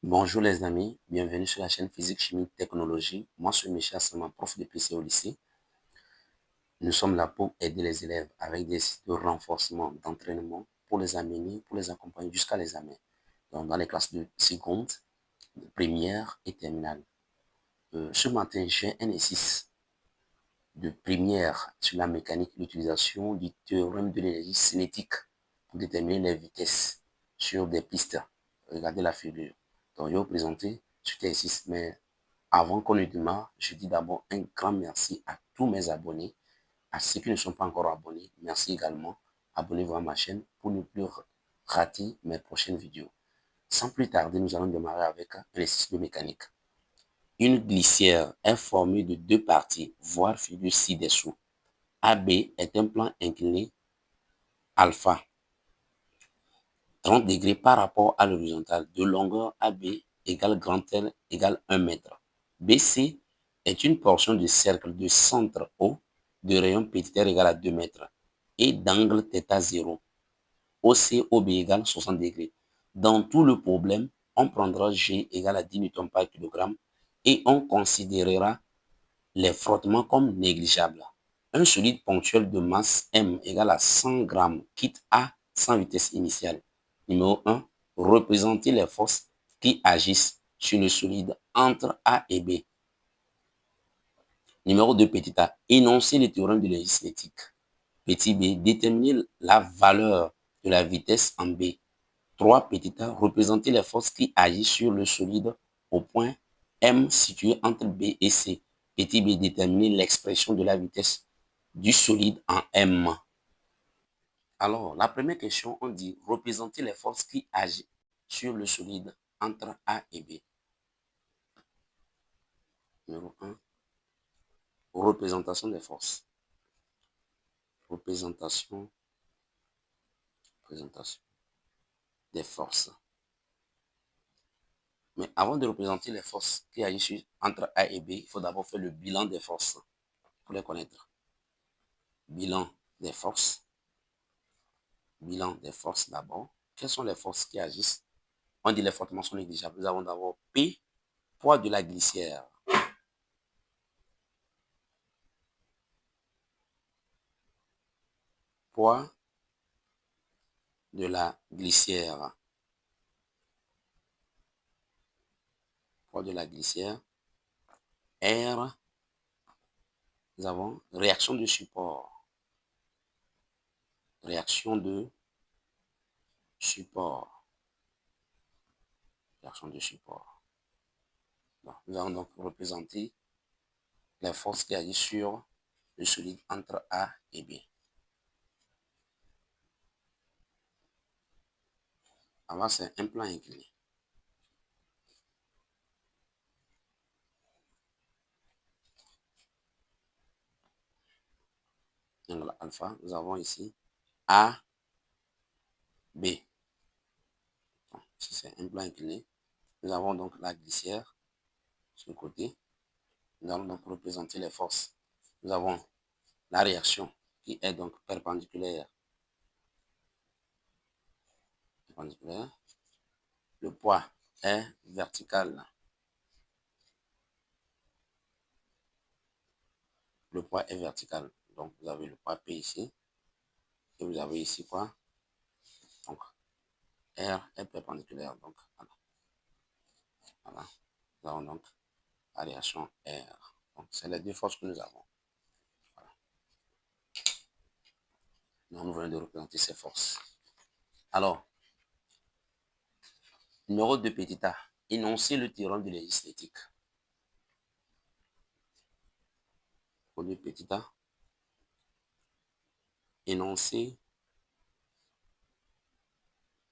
Bonjour les amis, bienvenue sur la chaîne Physique, Chimie, Technologie. Moi, je suis Michel Sama, prof de PC au lycée. Nous sommes là pour aider les élèves avec des exercices de renforcement, d'entraînement pour les amener, pour les accompagner jusqu'à l'examen. Donc, dans les classes de seconde, de première et terminale. Ce matin, j'ai un exercice de première sur la mécanique d'utilisation du théorème de l'énergie cinétique pour déterminer les vitesses sur des pistes. Regardez la figure. Donc, je vais vous présenter cet exercice, mais avant qu'on ne démarre, je dis d'abord un grand merci à tous mes abonnés, à ceux qui ne sont pas encore abonnés. Merci également. Abonnez-vous à ma chaîne pour ne plus rater mes prochaines vidéos. Sans plus tarder, nous allons démarrer avec un exercice de mécanique. Une glissière est formée de deux parties, voire figure ci-dessous. AB est un plan incliné alpha 30 degrés par rapport à l'horizontale de longueur AB égale grand L égale 1 mètre. BC est une portion de cercle de centre O de rayon petit r égale à 2 mètres et d'angle θ 0. OC, OB égale 60 degrés. Dans tout le problème, on prendra G égale à 10 Newton par kilogramme et on considérera les frottements comme négligeables. Un solide ponctuel de masse M égale à 100 grammes quitte à 100 vitesse initiale. Numéro 1. Représenter les forces qui agissent sur le solide entre A et B. Numéro 2, petit a. Énoncer le théorème de l'énergie cinétique. Petit b. Déterminer la valeur de la vitesse en B. 3, petit a. Représenter les forces qui agissent sur le solide au point M situé entre B et C. Petit b. Déterminer l'expression de la vitesse du solide en M. Alors, la première question, on dit représenter les forces qui agissent sur le solide entre A et B. Numéro 1. Représentation des forces. Représentation des forces. Mais avant de représenter les forces qui agissent entre A et B, il faut d'abord faire le bilan des forces pour les connaître. Bilan des forces. Bilan des forces d'abord. Quelles sont les forces qui agissent? On dit les frottements sont négligeables. Nous avons d'abord P, poids de la glissière. Poids de la glissière. Poids de la glissière. R, nous avons réaction de support. Réaction de support. Réaction de support. Bon, nous allons donc représenter les forces qui agissent sur le solide entre A et B. Avant, c'est un plan incliné. Angle alpha, nous avons ici A, B. Bon, ici, c'est un plan incliné. Nous avons donc la glissière sur le côté. Nous allons donc représenter les forces. Nous avons la réaction qui est donc perpendiculaire. Le poids est vertical. Le poids est vertical. Donc, vous avez le poids P ici. Et vous avez ici quoi? Donc, R est perpendiculaire. Donc, voilà. Voilà. Nous avons donc la réaction R. Donc, c'est les deux forces que nous avons. Voilà. Donc, nous venons de représenter ces forces. Alors, numéro 2, petit a. Énoncer le théorème de l'énergie cinétique. Pour le petit a, énoncer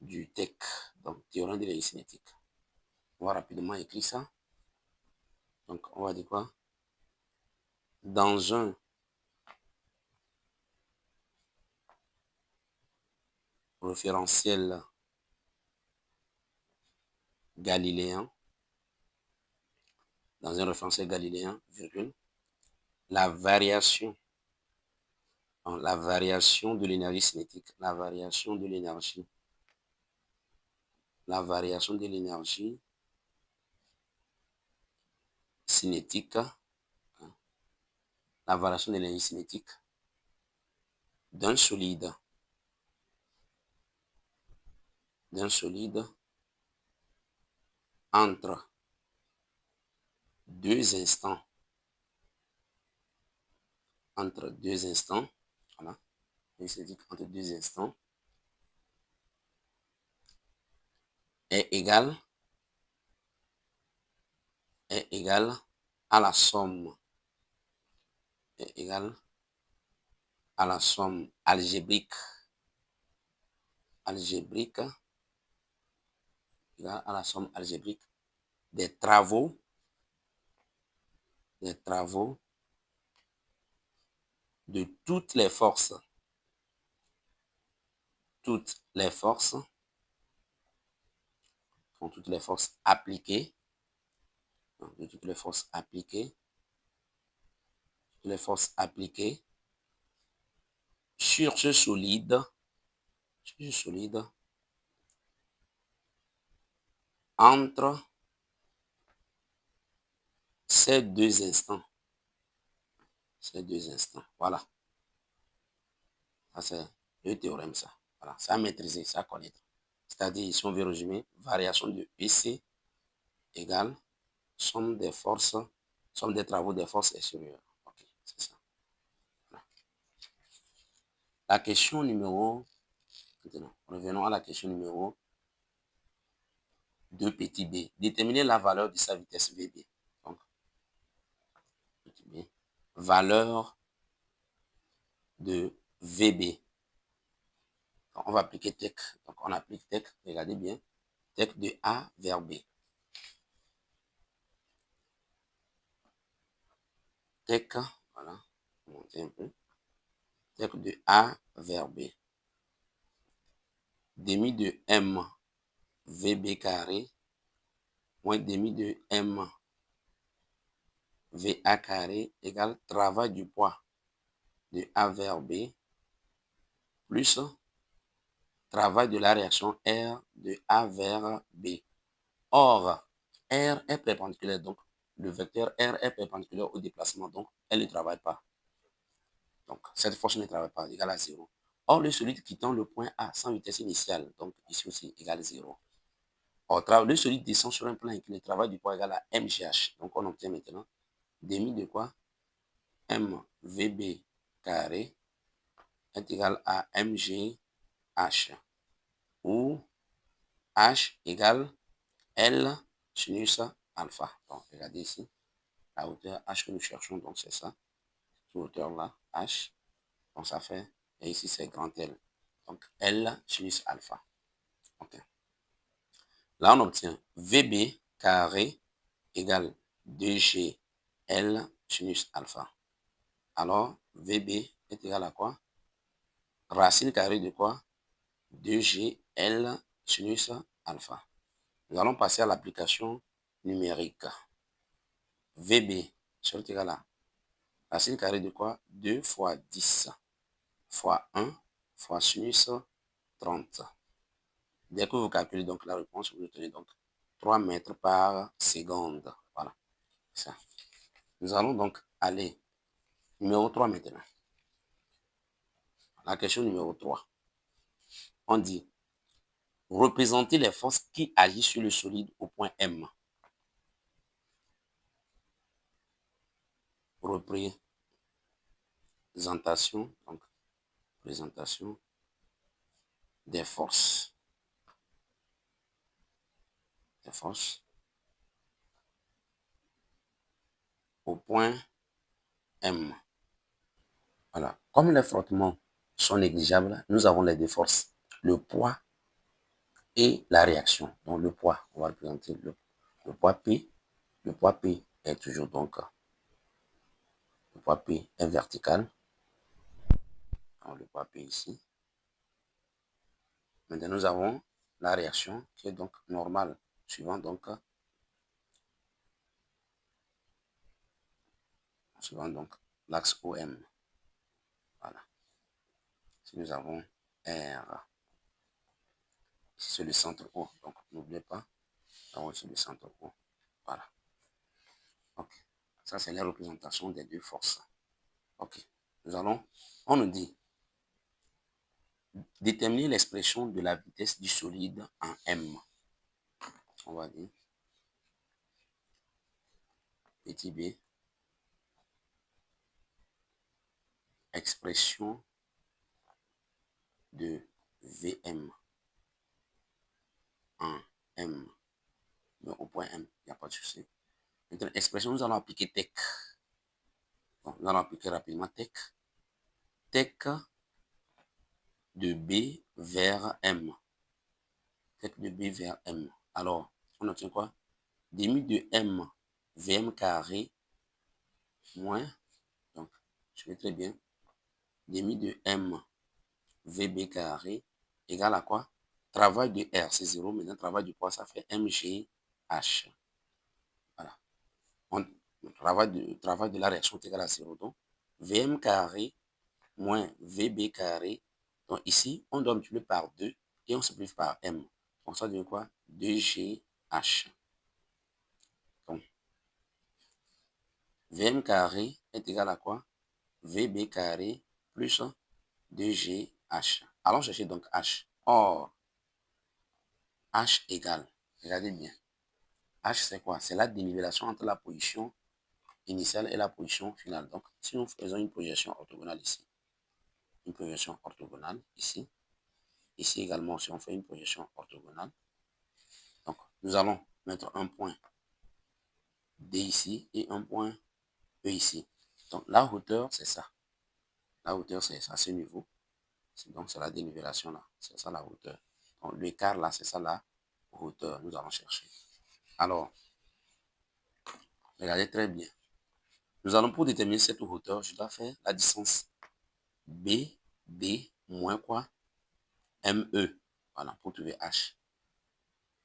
du TEC, donc théorème de l'énergie cinétique. On va rapidement écrire ça. Donc, on va dire quoi? Dans un référentiel galiléen, virgule, la variation de l'énergie cinétique, la variation de l'énergie cinétique, la variation de l'énergie cinétique d'un solide entre deux instants, voilà, entre deux instants est égal à la somme, algébrique, des travaux de toutes les forces appliquées sur ce solide entre ces deux instants. Voilà. Ça, c'est le théorème, ça. Voilà. C'est à maîtriser, c'est à connaître. C'est-à-dire, si on veut résumer, variation de PC égale somme des travaux des forces extérieures. Ok, c'est ça. Voilà. La question numéro... Maintenant, revenons à la question numéro 2 petit b. Déterminer la valeur de sa vitesse VB. Donc, petit b. Valeur de VB. Donc, on va appliquer TEC. Donc, on applique TEC. Regardez bien. TEC de A vers B. TEC, voilà. Monter un peu. TEC de A vers B. Demi de M VB carré moins demi de M VA carré égale travail du poids de A vers B plus travail de la réaction R de A vers B. Or, R est perpendiculaire, donc le vecteur R est perpendiculaire au déplacement, donc elle ne travaille pas. Donc, cette force ne travaille pas, égale à 0. Or, le solide quittant le point A sans vitesse initiale, donc ici aussi, égale 0. Or, le solide descend sur un plan incliné, travail du poids égale à MGH. Donc, on obtient maintenant demi de quoi? MVB carré est égal à MGH, où H égale L sinus alpha. Donc, regardez ici, la hauteur H que nous cherchons, donc c'est ça. Cette hauteur-là, H, donc ça fait, et ici c'est grand L. Donc, L sinus alpha. Ok. Là, on obtient VB carré égale 2G L sinus alpha. Alors, VB est égal à quoi? Racine carrée de quoi? 2G L sinus alpha. Nous allons passer à l'application numérique. VB serait égal à racine carrée de quoi? 2 fois 10 fois 1 fois sinus 30. Dès que vous calculez donc la réponse, vous retenez donc 3 mètres par seconde. Voilà. Ça. Nous allons donc aller numéro 3 maintenant. La question numéro 3. On dit représenter les forces qui agissent sur le solide au point M. Représentation, donc présentation des forces. Au point M. Voilà. Comme les frottements sont négligeables, nous avons les deux forces, le poids et la réaction. Donc le poids, on va représenter le poids P. Le poids P est toujours donc, le poids P est vertical. Alors, le poids P ici. Maintenant, nous avons la réaction qui est donc normale, suivant donc l'axe OM. Voilà. Si nous avons R, ici c'est le centre O, donc n'oubliez pas, nous avons ici le centre O. Voilà. Ok. Ça, c'est la représentation des deux forces. OK. On nous dit, déterminer l'expression de la vitesse du solide en M. On va dire, petit b, expression de Vm en M. Donc, au point M, il n'y a pas de souci. Maintenant, expression, nous allons appliquer tech. Bon, nous allons appliquer rapidement tech. Tech de B vers M. Tech de B vers M. Alors, on obtient quoi? Demi de M, Vm carré, moins, donc, je vais très bien, demi de M, Vb carré, égale à quoi? Travail de R, c'est 0, maintenant, travail du poids, ça fait Mgh. Voilà. Le travail de la réaction est égal à 0. Donc, Vm carré moins Vb carré. Donc, ici, on doit multiplier par 2 et on simplifie par M. Donc, ça devient quoi? 2Gh. Donc, Vm carré est égal à quoi? Vb carré plus 2Gh. Allons chercher donc H. Or, H égale, regardez bien, H c'est quoi? C'est la dénivellation entre la position initiale et la position finale. Donc, si nous faisons une projection orthogonale ici, une projection orthogonale ici, ici également, si on fait une projection orthogonale, donc nous allons mettre un point D ici et un point E ici. Donc, la hauteur, c'est ça. La hauteur, c'est à ce niveau. Donc, c'est la dénivellation là. C'est ça la hauteur. Donc, l'écart là, c'est ça la hauteur. Nous allons chercher. Alors, regardez très bien. Nous allons, pour déterminer cette hauteur, je dois faire la distance BD moins quoi? ME. Voilà, pour trouver H.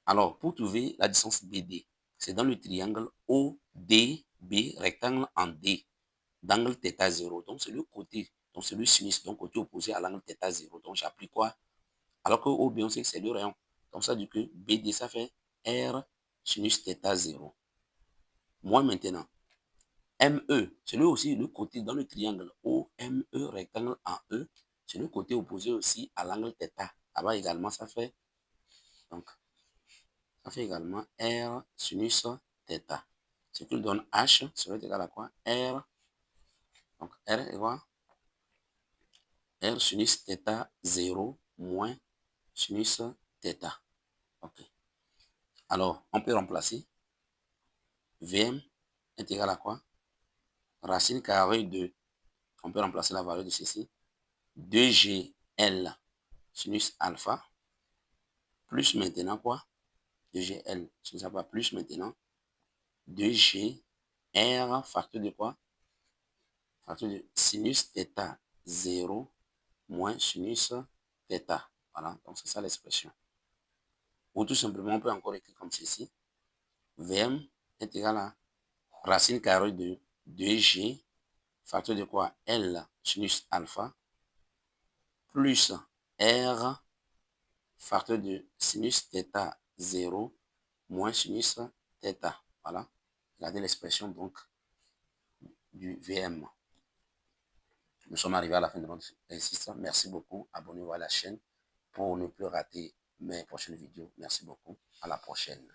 Alors, pour trouver la distance BD, c'est dans le triangle ODB, rectangle en D, d'angle θ 0. Donc, c'est le côté, donc c'est le sinus, donc côté opposé à l'angle θ 0. Donc, j'applique quoi? Alors que OB, on sait que c'est le rayon. Donc, ça dit que BD, ça fait R sinus θ 0. Moi, maintenant, ME, c'est lui aussi le côté dans le triangle OME, rectangle en E, c'est le côté opposé aussi à l'angle θ. Là-bas également, ça fait, donc, ça fait également R sinus θ. Ce qui donne H serait égal à quoi? R, donc R est quoi? R sinus θ 0 moins sinus θ. Ok. Alors, on peut remplacer. Vm est égal à quoi? Racine carrée de, on peut remplacer la valeur de ceci. 2GL sinus alpha, plus maintenant quoi? 2GL, ce ne sera pas plus maintenant. 2G R facteur de quoi? Facteur de sinus θ 0 moins sinus θ. Voilà, donc c'est ça l'expression. Ou tout simplement, on peut encore écrire comme ceci. Vm est égal à racine carrée de 2G facteur de quoi? L sinus alpha plus R facteur de sinus θ 0 moins sinus θ. Voilà. Regardez l'expression donc du VM. Nous sommes arrivés à la fin de notre exercice. Merci beaucoup. Abonnez-vous à la chaîne pour ne plus rater mes prochaines vidéos. Merci beaucoup. À la prochaine.